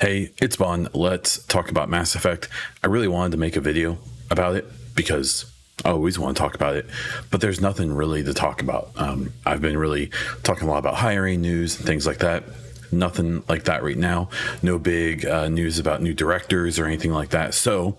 Hey, it's Bon. Let's talk about Mass Effect. I really wanted to make a video about it because I always want to talk about it, but there's nothing really to talk about. I've been really talking a lot about hiring news and things like that. Nothing like that right now. No big news about new directors or anything like that. So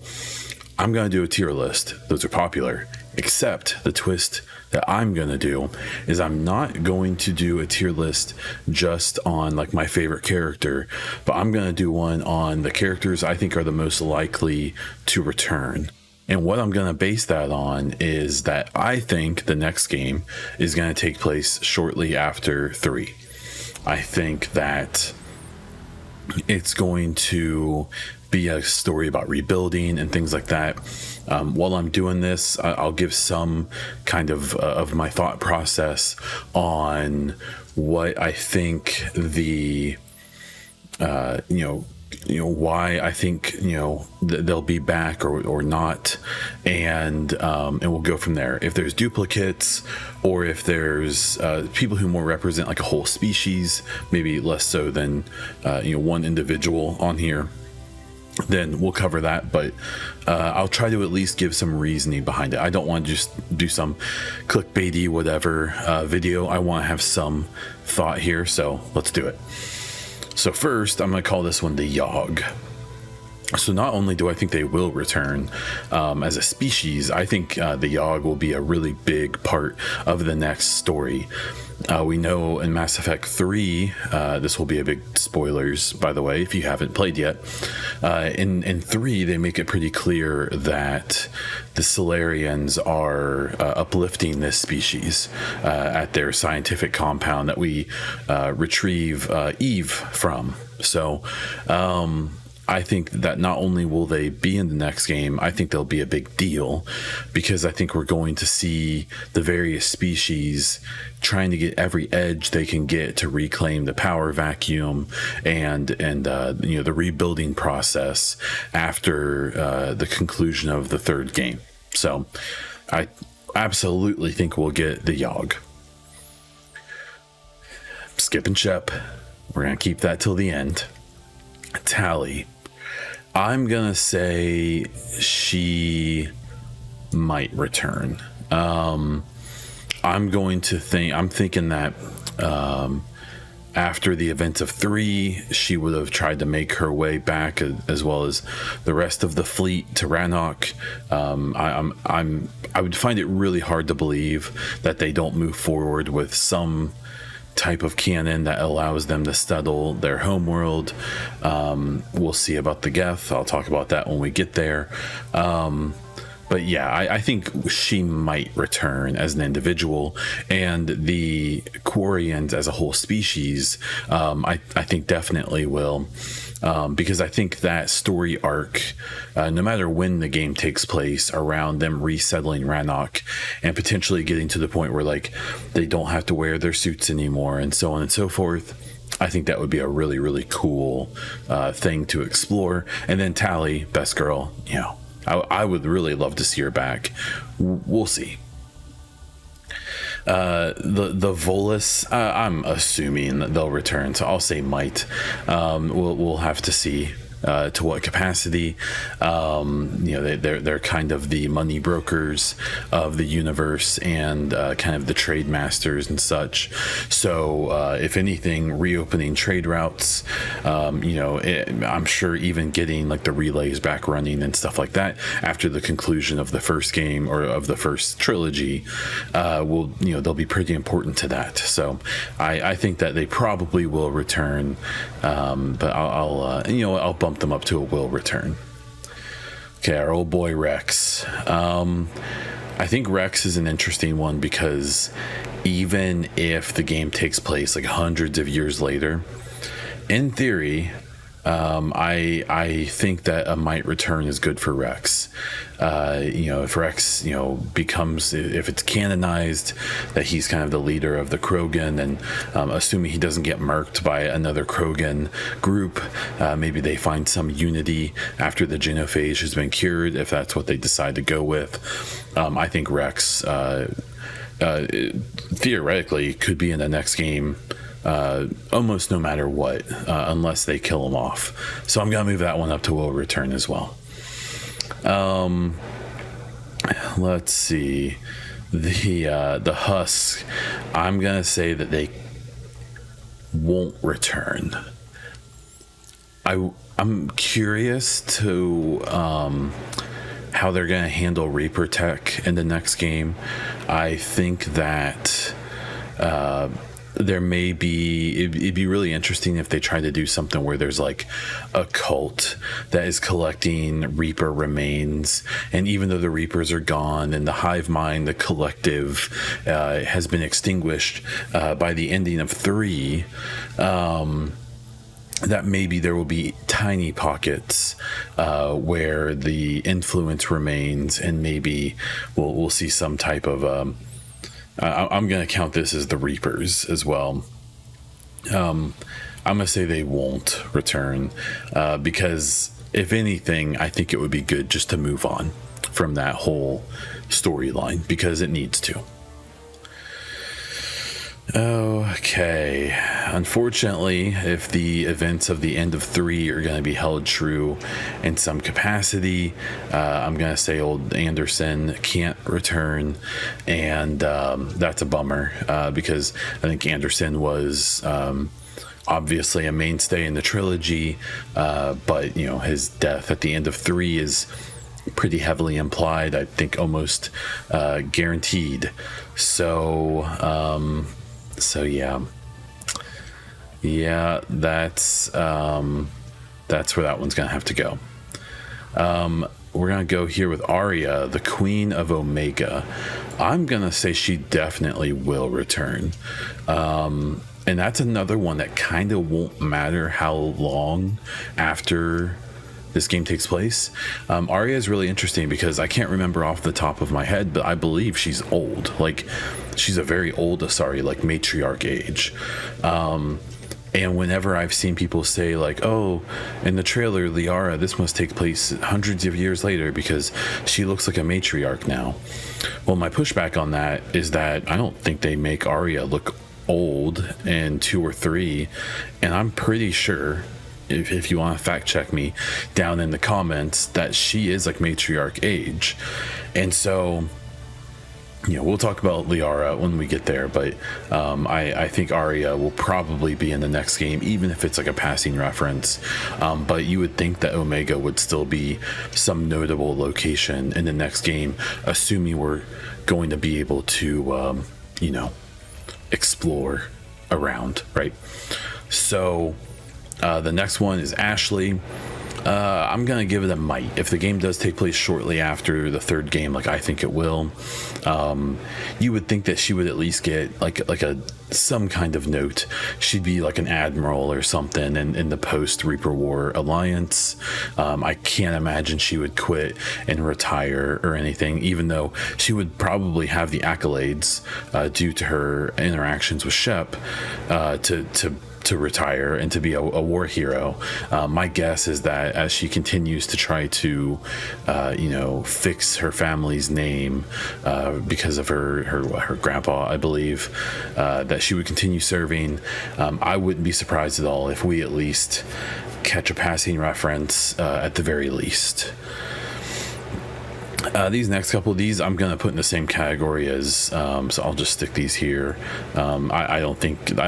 I'm going to do a tier list. Those are popular, except the twist that I'm going to do is I'm not going to do a tier list just on like my favorite character, but I'm going to do one on the characters I think are the most likely to return. And what I'm going to base that on is that I think the next game is going to take place shortly after 3. I think that it's going to be a story about rebuilding and things like that. While I'm doing this, I'll give some kind of my thought process on what I think the why I think they'll be back or not, and we'll go from there. If there's duplicates or if there's people who more represent like a whole species, maybe less so than one individual on here, then we'll cover that. But I'll try to at least give some reasoning behind it. I don't want to just do some clickbaity whatever video. I want to have some thought here, so let's do it. So first, I'm going to call this one the Yogg. So not only do I think they will return as a species, I think the Yogg will be a really big part of the next story. We know in Mass Effect 3, this will be a big spoilers, by the way, if you haven't played yet. In 3, they make it pretty clear that the Salarians are uplifting this species at their scientific compound that we retrieve Eve from. So I think that not only will they be in the next game, I think they'll be a big deal, because I think we're going to see the various species trying to get every edge they can get to reclaim the power vacuum and the rebuilding process after the conclusion of the third game. So I absolutely think we'll get the Yogg. Skip and Shep, we're going to keep that till the end. Tali, I'm gonna say she might return. I'm thinking that after the events of 3, she would have tried to make her way back, as well as the rest of the fleet, to Rannoch. I would find it really hard to believe that they don't move forward with some type of canon that allows them to settle their homeworld. We'll see about the Geth. I'll talk about that when we get there. But yeah, I think she might return as an individual, and the Quarians as a whole species, I think definitely will. Because I think that story arc, no matter when the game takes place, around them resettling Rannoch and potentially getting to the point where like they don't have to wear their suits anymore and so on and so forth, I think that would be a really, really cool thing to explore. And then Tali, best girl, I would really love to see her back. We'll see. The Volus, I'm assuming that they'll return, so I'll say might. We'll have to see to what capacity. They're kind of the money brokers of the universe and kind of the trade masters and such. So if anything, reopening trade routes, I'm sure even getting like the relays back running and stuff like that after the conclusion of the first game or of the first trilogy, they'll be pretty important to that. So I think that they probably will return, but I'll bump them up to a will return. Okay, our old boy Rex. I think Rex is an interesting one because even if the game takes place like hundreds of years later, in theory, I think that a might return is good for Rex. If Rex, becomes, if it's canonized that he's kind of the leader of the Krogan, and assuming he doesn't get murked by another Krogan group, maybe they find some unity after the genophage has been cured, if that's what they decide to go with. I think Rex theoretically could be in the next game almost no matter what, unless they kill him off. So I'm gonna move that one up to will return as well. Let's see, the Husk. I'm gonna say that they won't return. I'm curious to how they're going to handle Reaper tech in the next game. I think that there may be, it'd be really interesting if they try to do something where there's like a cult that is collecting Reaper remains, and even though the Reapers are gone and the hive mind, the collective, has been extinguished by the ending of 3, that maybe there will be tiny pockets where the influence remains, and maybe we'll see some type of I'm going to count this as the Reapers as well. I'm going to say they won't return because if anything, I think it would be good just to move on from that whole storyline because it needs to. Okay, unfortunately, if the events of the end of 3 are going to be held true in some capacity, I'm going to say old Anderson can't return, and that's a bummer because I think Anderson was obviously a mainstay in the trilogy, but you know, his death at the end of 3 is pretty heavily implied, I think almost guaranteed. So yeah, that's where that one's gonna have to go. We're gonna go here with Arya, the Queen of Omega. I'm gonna say she definitely will return, and that's another one that kind of won't matter how long after this game takes place. Arya is really interesting because I can't remember off the top of my head, but I believe she's old. Like, she's a very old Asari, like matriarch age. And whenever I've seen people say like, oh, in the trailer, Liara, this must take place hundreds of years later because she looks like a matriarch now. Well, my pushback on that is that I don't think they make Arya look old in 2 or 3. And I'm pretty sure, if you want to fact check me down in the comments, that she is like matriarch age. And so, you know, we'll talk about Liara when we get there, but I think Arya will probably be in the next game, even if it's like a passing reference. But you would think that Omega would still be some notable location in the next game, assuming we're going to be able to, you know, explore around, right? So the next one is Ashley. I'm gonna give it a might. If the game does take place shortly after the 3rd game, like I think it will, you would think that she would at least get like some kind of note. She'd be like an admiral or something in the post Reaper War alliance. I can't imagine she would quit and retire or anything, even though she would probably have the accolades due to her interactions with Shep to retire and to be a war hero. My guess is that as she continues to try to, you know, fix her family's name because of her grandpa, I believe, that she would continue serving. I wouldn't be surprised at all if we at least catch a passing reference at the very least. These next couple of these I'm gonna put in the same category as so I'll just stick these here. I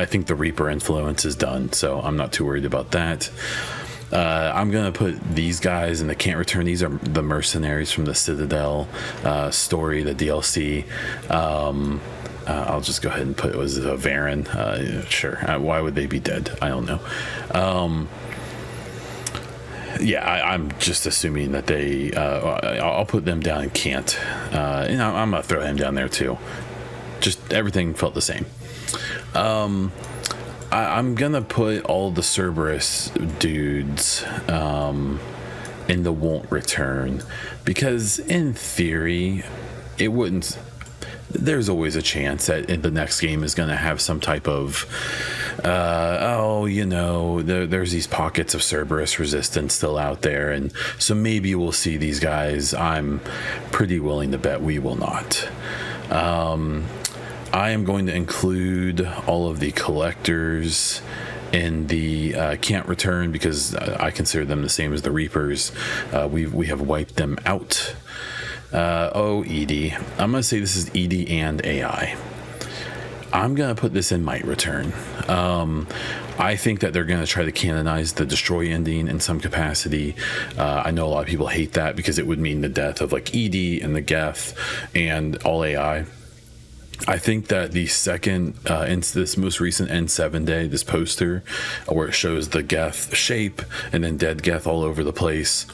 think the Reaper influence is done, so I'm not too worried about that. I'm gonna put these guys in the can't return. These are the mercenaries from the Citadel story, the DLC. I'll just go ahead and put it was a Varen. Sure, why would they be dead? I don't know. Yeah, I'm just assuming that they I'll put them down in can't, and I'm gonna throw him down there too. Just everything felt the same. I'm gonna put all the Cerberus dudes in the won't return, because in theory it wouldn't. There's always a chance that in the next game is going to have some type of you know, there's these pockets of Cerberus resistance still out there, and so maybe we'll see these guys. I'm pretty willing to bet we will not. I am going to include all of the collectors in the can't return, because I consider them the same as the Reapers. We have wiped them out. ED. I'm going to say this is ED and AI. I'm going to put this in might return. I think that they're going to try to canonize the destroy ending in some capacity. I know a lot of people hate that because it would mean the death of like ED and the Geth and all AI. I think that the second, this most recent N7 day, this poster where it shows the Geth shape and then dead Geth all over the place,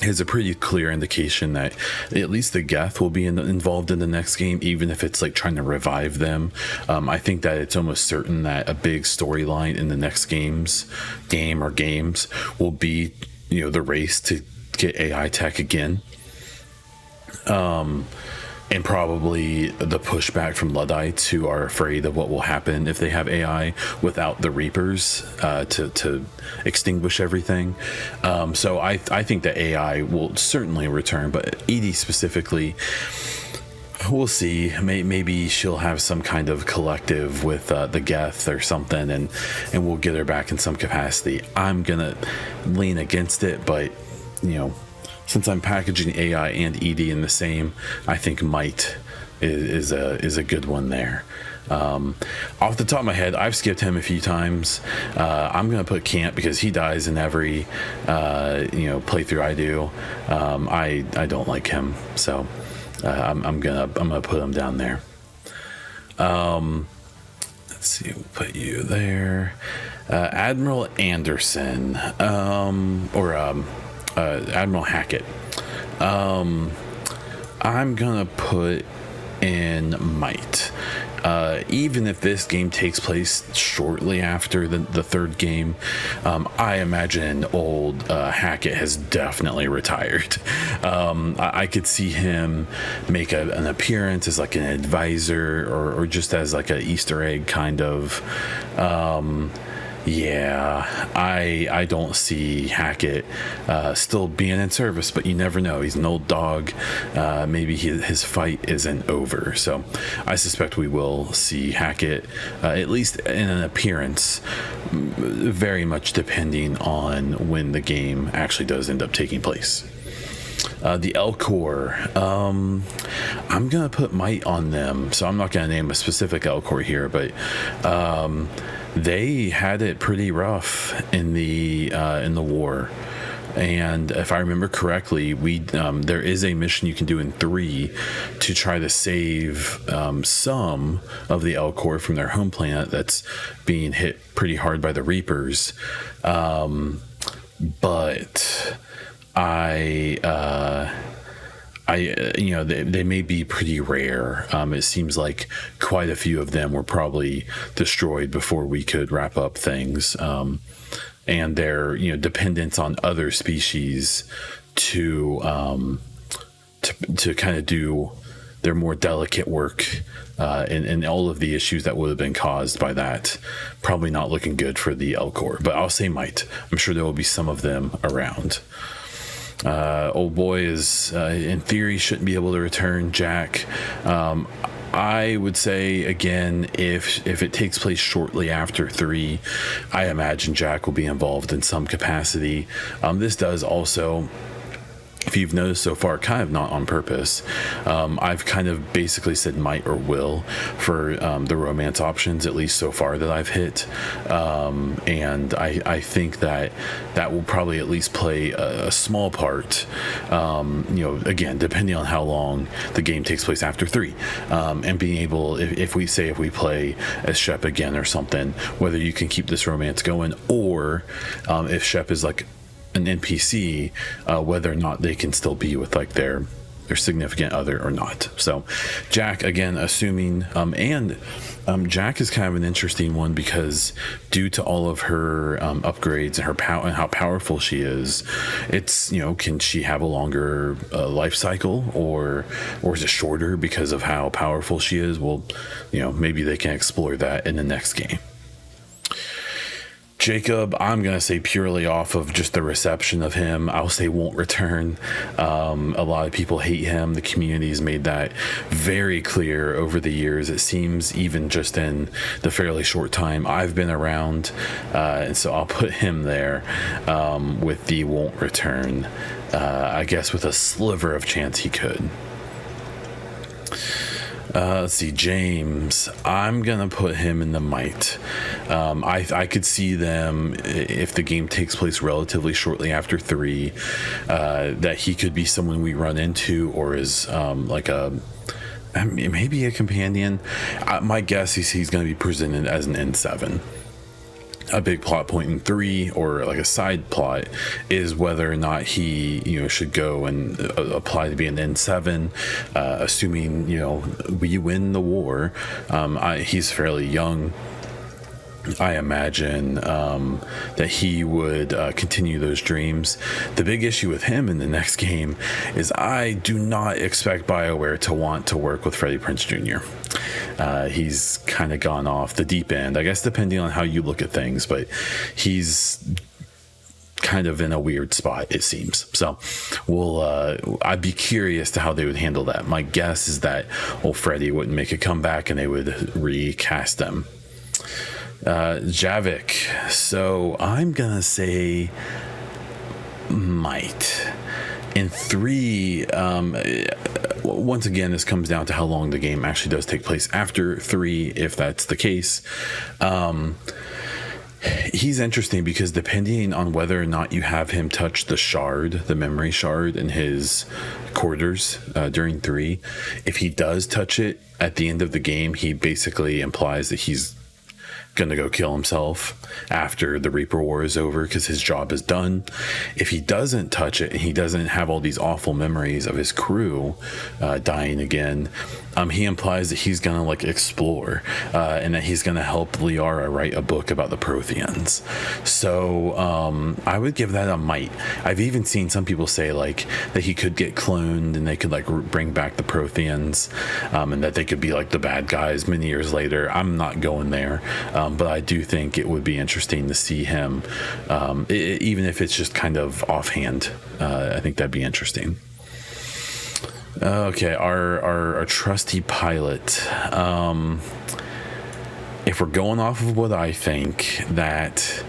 is a pretty clear indication that at least the Geth will be involved in the next game, even if it's like trying to revive them. I think that it's almost certain that a big storyline in the next games will be, the race to get AI tech again. And probably the pushback from Luddites who are afraid of what will happen if they have AI without the Reapers to extinguish everything. So I think that AI will certainly return, but ED specifically, we'll see. Maybe she'll have some kind of collective with the Geth or something, and we'll get her back in some capacity. I'm gonna lean against it, but since I'm packaging AI and ED in the same, I think might is a good one there. Off the top of my head, I've skipped him a few times. I'm gonna put can't because he dies in every playthrough I do. I don't like him, so I'm gonna put him down there. Let's see, we'll put you there. Admiral Anderson, Admiral Hackett. I'm gonna put in might. Even if this game takes place shortly after the third game, I imagine old Hackett has definitely retired. I could see him make an appearance as like an advisor or just as like an Easter egg kind of. I don't see Hackett still being in service, but you never know. He's an old dog. Maybe his fight isn't over. So I suspect we will see Hackett, at least in an appearance, very much depending on when the game actually does end up taking place. The L-Core, I'm going to put might on them. So I'm not going to name a specific L-Core here, but they had it pretty rough in the war, and if I remember correctly, there is a mission you can do in 3 to try to save some of the L-Core from their home planet that's being hit pretty hard by the Reapers, but they may be pretty rare. It seems like quite a few of them were probably destroyed before we could wrap up things, and their dependence on other species to kind of do their more delicate work, and all of the issues that would have been caused by that, probably not looking good for the L-Core. But I'll say might. I'm sure there will be some of them around. Old boy is in theory shouldn't be able to return. Jack, I would say again, if it takes place shortly after 3, I imagine Jack will be involved in some capacity. This does also, if you've noticed so far, kind of not on purpose, I've kind of basically said might or will for the romance options, at least so far that I've hit, and I think that will probably at least play a small part, again, depending on how long the game takes place after 3, and being able, if we play as Shep again or something, whether you can keep this romance going, or if Shep is like an NPC, whether or not they can still be with like their significant other or not. So Jack, again, assuming, and Jack is kind of an interesting one because due to all of her upgrades and her power and how powerful she is, it's, can she have a longer life cycle, or is it shorter because of how powerful she is? Well, maybe they can explore that in the next game. Jacob, I'm going to say purely off of just the reception of him, I'll say won't return. A lot of people hate him. The community's made that very clear over the years. It seems even just in the fairly short time I've been around. And so I'll put him there with the won't return. I guess with a sliver of chance he could. Let's see, James. I'm gonna put him in the might. I could see them, if the game takes place relatively shortly after 3, that he could be someone we run into, or is like maybe a companion. My guess is he's going to be presented as an N7. A big plot point in 3, or like a side plot, is whether or not he should go and apply to be an N7, assuming we win the war. He's fairly young. I imagine that he would continue those dreams. The big issue with him in the next game is I do not expect BioWare to want to work with Freddie Prinze Jr. He's kind of gone off the deep end, I guess, depending on how you look at things, but he's kind of in a weird spot, it seems. So I'd be curious to how they would handle that. My guess is that old Freddie wouldn't make a comeback and they would recast him. Javik. So I'm gonna say might. In 3, once again, this comes down to how long the game actually does take place after 3, if that's the case. He's interesting because depending on whether or not you have him touch the memory shard in his quarters during 3, if he does touch it at the end of the game, he basically implies that he's gonna go kill himself after the Reaper War is over because his job is done. If he doesn't touch it and he doesn't have all these awful memories of his crew dying again, he implies that he's gonna explore and that he's gonna help Liara write a book about the Protheans. So I would give that a might. I've even seen some people say that he could get cloned and they could bring back the Protheans, and that they could be the bad guys many years later. I'm not going there, but I do think it would be interesting to see him, even if it's just kind of offhand. I think that'd be interesting. Okay, our trusty pilot. If we're going off of what I think, that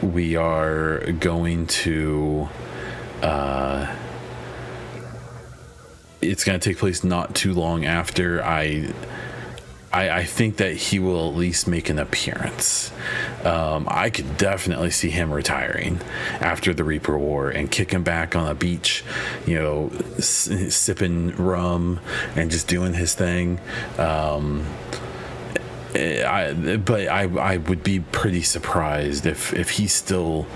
we are going to it's going to take place not too long after, I think that he will at least make an appearance. I could definitely see him retiring after the Reaper War and kicking back on a beach, sipping rum and just doing his thing. I would be pretty surprised if he's still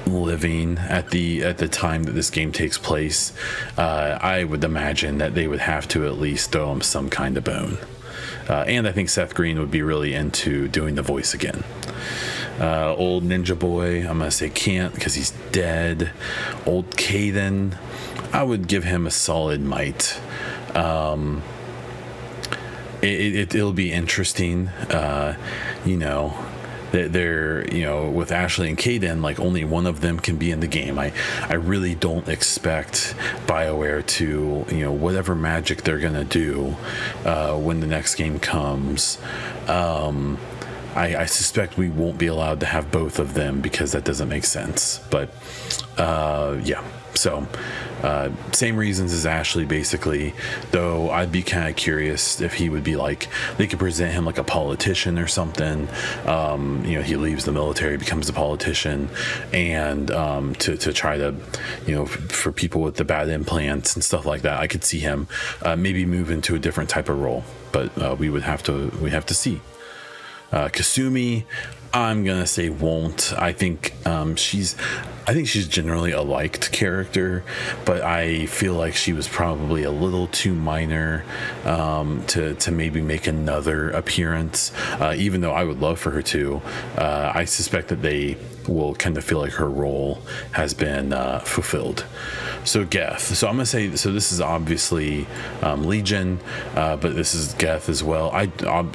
living at the time that this game takes place. I would imagine that they would have to at least throw him some kind of bone. And I think Seth Green would be really into doing the voice again. Old Ninja Boy, I'm going to say can't because he's dead. Old Caden, I would give him a solid might. It'll be interesting, they're with Ashley and Caden, only one of them can be in the game. I really don't expect BioWare to whatever magic they're gonna do when the next game comes. I suspect we won't be allowed to have both of them because that doesn't make sense. But yeah, so same reasons as Ashley, basically, though I'd be kind of curious if he would be they could present him like a politician or something. He leaves the military, becomes a politician, and to try to for people with the bad implants and stuff like that, I could see him maybe move into a different type of role, but we have to see. Kasumi, I'm gonna say won't. I think she's generally a liked character, but I feel like she was probably a little too minor to maybe make another appearance. Even though I would love for her to, I suspect that they will kind of feel like her role has been fulfilled. So Geth. So I'm gonna say, so this is obviously Legion, but this is Geth as well.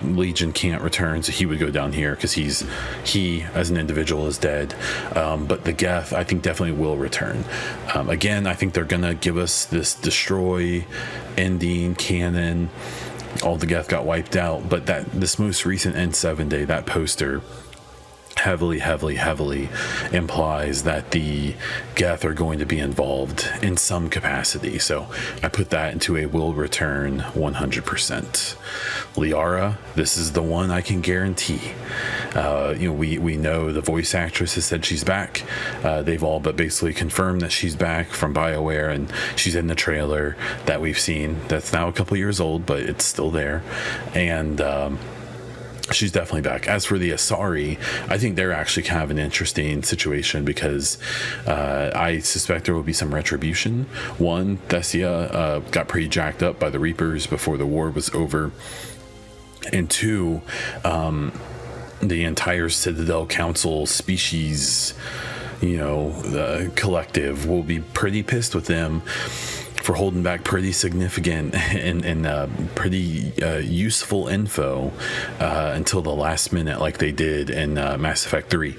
Legion can't return, so he would go down here because he as an individual is dead. But the Geth, I think, definitely will return. Again, I think they're gonna give us this destroy ending canon. All the Geth got wiped out, but this most recent N7 day, that poster heavily implies that the Geth are going to be involved in some capacity. So I put that into a will return 100%. Liara, this is the one I can guarantee. We know the voice actress has said she's back. They've all but basically confirmed that she's back from BioWare, and she's in the trailer that we've seen. That's now a couple years old, but it's still there. And she's definitely back. As for the Asari, I think they're actually kind of an interesting situation because I suspect there will be some retribution. One, Thessia got pretty jacked up by the Reapers before the war was over. And two, the entire Citadel Council species, the collective will be pretty pissed with them for holding back pretty significant and pretty useful info until the last minute, like they did in Mass Effect 3.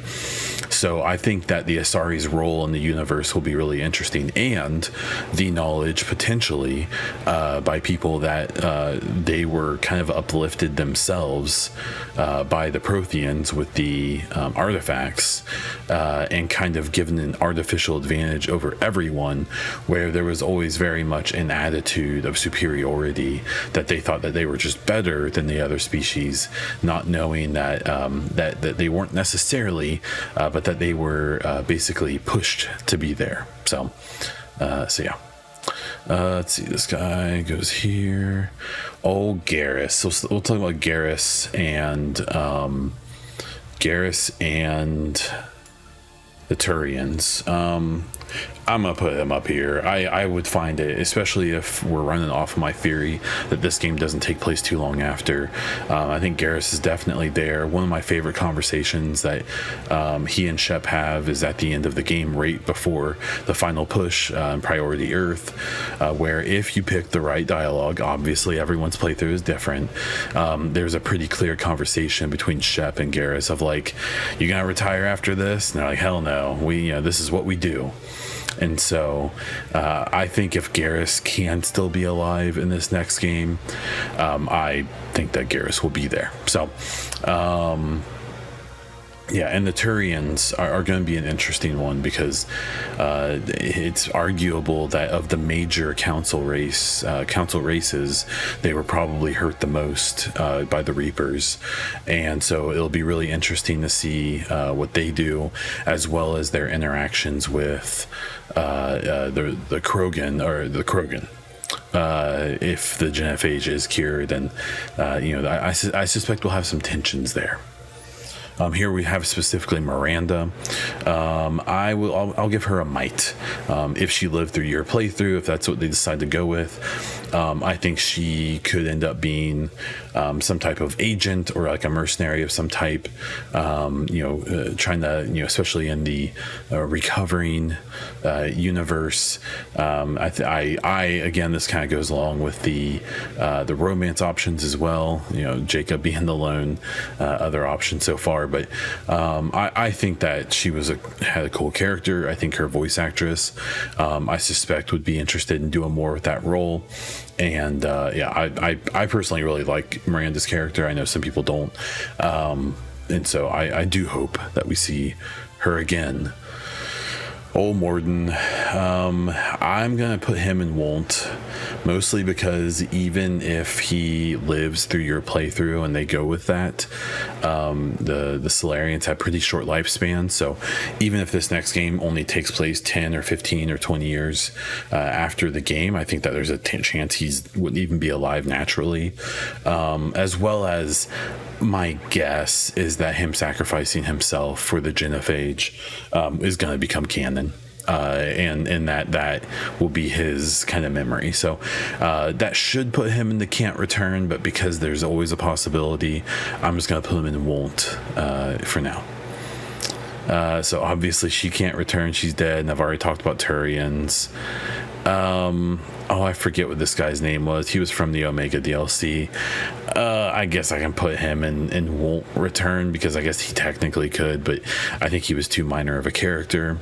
So I think that the Asari's role in the universe will be really interesting, and the knowledge potentially by people that they were kind of uplifted themselves by the Protheans with the artifacts and kind of given an artificial advantage over everyone, where there was always very much an attitude of superiority, that they thought that they were just better than the other species, not knowing that that they weren't necessarily, but that they were basically pushed to be there. So yeah. Let's see, this guy goes here. Oh, Garrus. So we'll talk about Garrus and the Turians. I'm gonna put him up here. I would find it, especially if we're running off of my theory that this game doesn't take place too long after. I think Garrus is definitely there. One of my favorite conversations that he and Shep have is at the end of the game, right before the final push, Priority Earth, where if you pick the right dialogue, obviously everyone's playthrough is different. There's a pretty clear conversation between Shep and Garrus of like, "You gonna retire after this?" And they're like, "Hell no. This is what we do." And so I think if Garrus can still be alive in this next game, I think that Garrus will be there. So yeah, and the Turians are going to be an interesting one because it's arguable that of the major council races, they were probably hurt the most by the Reapers, and so it'll be really interesting to see what they do, as well as their interactions with the Krogan. If the genophage is cured, then I suspect we'll have some tensions there. Here we have specifically Miranda. I'll give her a might. If she lived through your playthrough, if that's what they decide to go with, I think she could end up being some type of agent or like a mercenary of some type. Trying to, especially in the recovering universe. Again, this kind of goes along with the romance options as well. Jacob being the lone other option so far. But I think that she had a cool character. I think her voice actress, I suspect, would be interested in doing more with that role. And I personally really like Miranda's character. I know some people don't. And so I do hope that we see her again. Old Morton, I'm gonna put him in won't, mostly because even if he lives through your playthrough and they go with that, the Solarians have pretty short lifespans. So even if this next game only takes place 10 or 15 or 20 years after the game, I think that there's a chance he wouldn't even be alive naturally, as well as my guess is that him sacrificing himself for the genophage is going to become canon, and that will be his kind of memory. So that should put him in the can't return, but because there's always a possibility, I'm just going to put him in won't for now. So obviously she can't return. She's dead. And I've already talked about Turians. I forget what this guy's name was. He was from the Omega DLC. I guess I can put him in won't return, because I guess he technically could, but I think he was too minor of a character.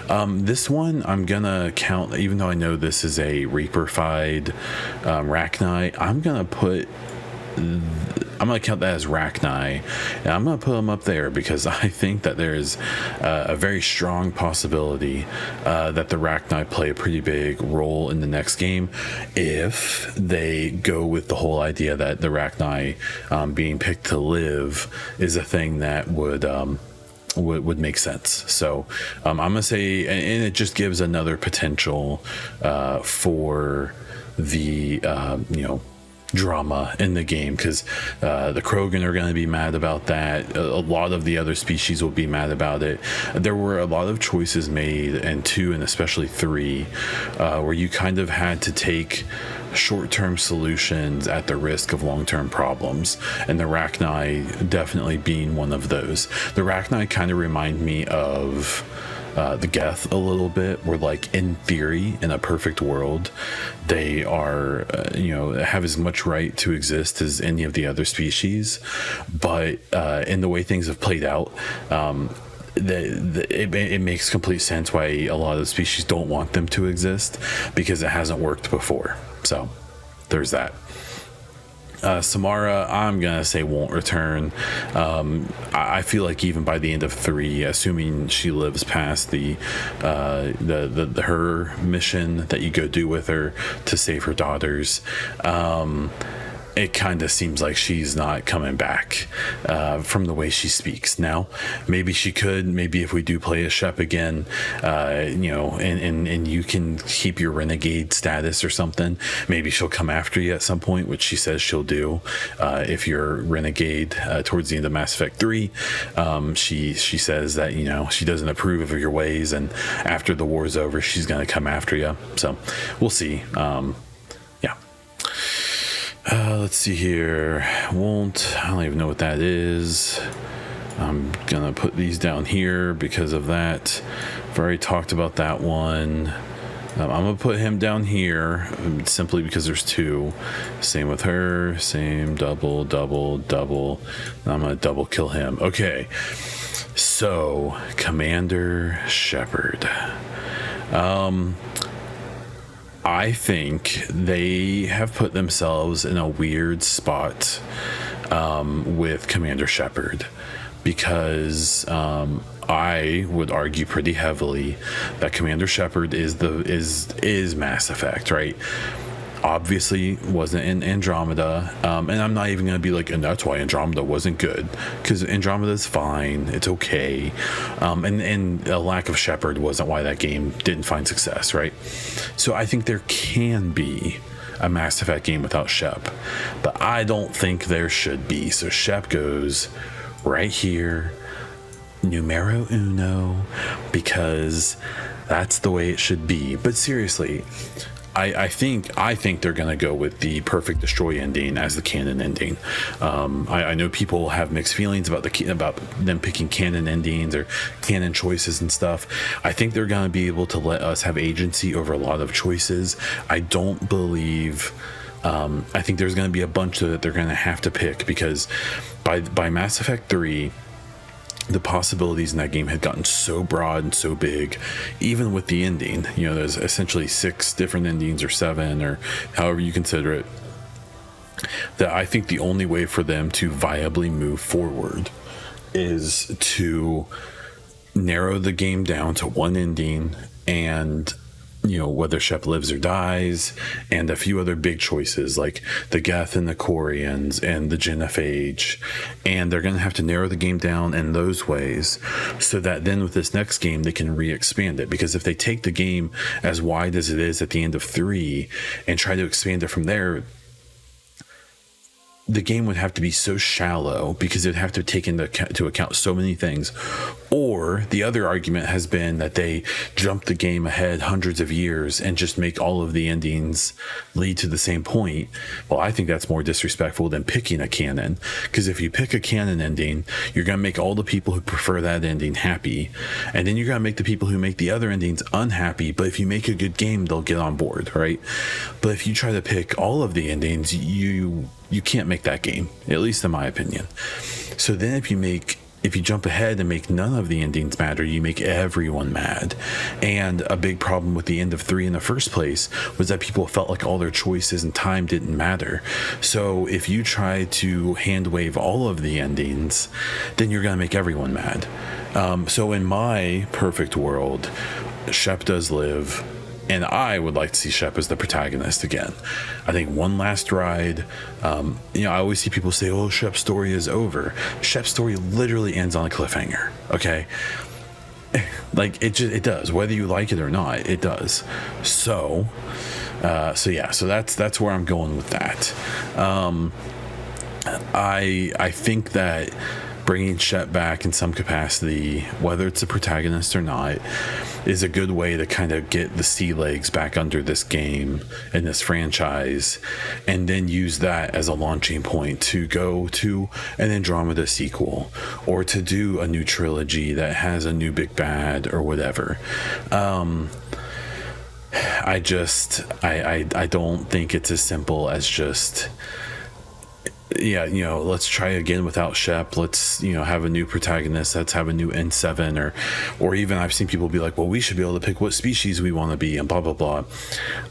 This one I'm gonna count, even though I know this is a Reaper-fied Rachni, I'm gonna count that as Rachni, and I'm gonna put him up there because I think that there's a very strong possibility that the Rachni play a pretty big role in the next game if they go with the whole idea that the Rachni being picked to live is a thing that would make sense. So I'm gonna say, and it just gives another potential for the drama in the game, because the Krogan are going to be mad about that. A lot of the other species will be mad about it. There were a lot of choices made in 2 and especially 3 where you kind of had to take short-term solutions at the risk of long-term problems, and the Rachni definitely being one of those. The Rachni kind of remind me of the Geth a little bit, where, like, in theory, in a perfect world, they are have as much right to exist as any of the other species, but in the way things have played out, it makes complete sense why a lot of the species don't want them to exist, because it hasn't worked before. So there's that. Samara, I'm gonna say won't return. I feel like even by the end of 3, assuming she lives past the her mission that you go do with her to save her daughters, it kind of seems like she's not coming back from the way she speaks. Now, maybe she could. Maybe if we do play a Shep again, and you can keep your renegade status or something, maybe she'll come after you at some point, which she says she'll do. If you're renegade towards the end of Mass Effect 3, she says that she doesn't approve of your ways, and after the war's over, she's gonna come after you. So we'll see. Let's see here. I don't even know what that is. I'm gonna put these down here because of that. I've already talked about that one. I'm gonna put him down here simply because there's 2. Same with her. Same, double. I'm gonna double kill him. Okay. So, Commander Shepard. I think they have put themselves in a weird spot with Commander Shepard, because I would argue pretty heavily that Commander Shepard is Mass Effect, right? Obviously wasn't in Andromeda, and I'm not even gonna be like, and that's why Andromeda wasn't good, because Andromeda's fine, it's okay, and a lack of Shepard wasn't why that game didn't find success, right? So I think there can be a Mass Effect game without Shep, but I don't think there should be. So Shep goes right here, numero uno, because that's the way it should be. But seriously, I think they're going to go with the Perfect Destroy ending as the canon ending. I know people have mixed feelings about them picking canon endings or canon choices and stuff. I think they're going to be able to let us have agency over a lot of choices. I don't believe. I think there's going to be a bunch that they're going to have to pick, because by Mass Effect 3. The possibilities in that game had gotten so broad and so big, even with the ending. There's essentially 6 different endings, or 7, or however you consider it, that I think the only way for them to viably move forward is to narrow the game down to one ending, and whether Shep lives or dies, and a few other big choices like the Geth and the Quarians and the Genophage, and they're going to have to narrow the game down in those ways, so that then with this next game they can re-expand it. Because if they take the game as wide as it is at the end of 3 and try to expand it from there, the game would have to be so shallow because it'd have to take into account so many things. Or the other argument has been that they jump the game ahead hundreds of years and just make all of the endings lead to the same point. Well, I think that's more disrespectful than picking a canon, because if you pick a canon ending, you're going to make all the people who prefer that ending happy, and then you're going to make the people who make the other endings unhappy. But if you make a good game, they'll get on board, right? But if you try to pick all of the endings, you can't make that game, at least in my opinion. So then if you jump ahead and make none of the endings matter, you make everyone mad. And a big problem with the end of 3 in the first place was that people felt like all their choices and time didn't matter. So if you try to hand wave all of the endings, then you're going to make everyone mad. So in my perfect world, Shep does live, and I would like to see Shep as the protagonist again. I think one last ride. I always see people say, "Oh, Shep's story is over." Shep's story literally ends on a cliffhanger. Okay, like it does, whether you like it or not, it does. So that's where I'm going with that. I think that bringing Shep back in some capacity, whether it's a protagonist or not, is a good way to kind of get the sea legs back under this game and this franchise, and then use that as a launching point to go to an Andromeda sequel, or to do a new trilogy that has a new big bad or whatever. I don't think it's as simple as just, let's try again without Shep. Let's, have a new protagonist. Let's have a new N7, or even I've seen people be like, well, we should be able to pick what species we want to be and blah, blah, blah.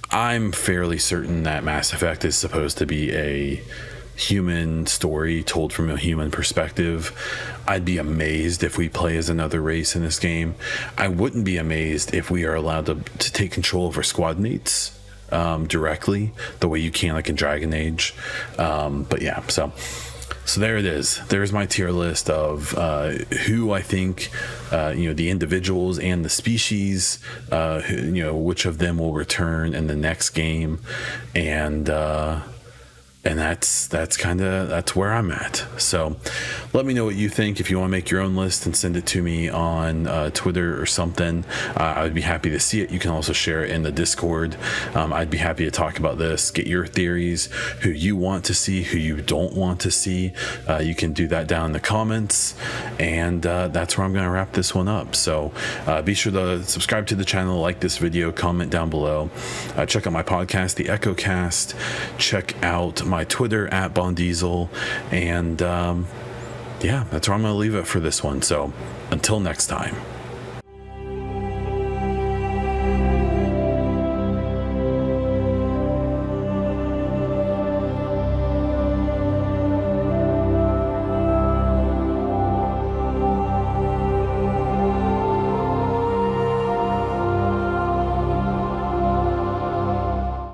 I'm fairly certain that Mass Effect is supposed to be a human story told from a human perspective. I'd be amazed if we play as another race in this game. I wouldn't be amazed if we are allowed to take control of our squad mates directly, the way you can like in Dragon Age. But yeah, so there it is. There's my tier list of who I think, the individuals and the species, which of them will return in the next game, and that's where I'm at. So let me know what you think. If you want to make your own list and send it to me on Twitter or something, I would be happy to see it. You can also share it in the Discord. I'd be happy to talk about this, get your theories, who you want to see, who you don't want to see. You can do that down in the comments, and that's where I'm going to wrap this one up. So be sure to subscribe to the channel, like this video, comment down below, check out my podcast, The Echo Cast, check out my Twitter at Bondiesel, and that's where I'm going to leave it for this one. So until next time.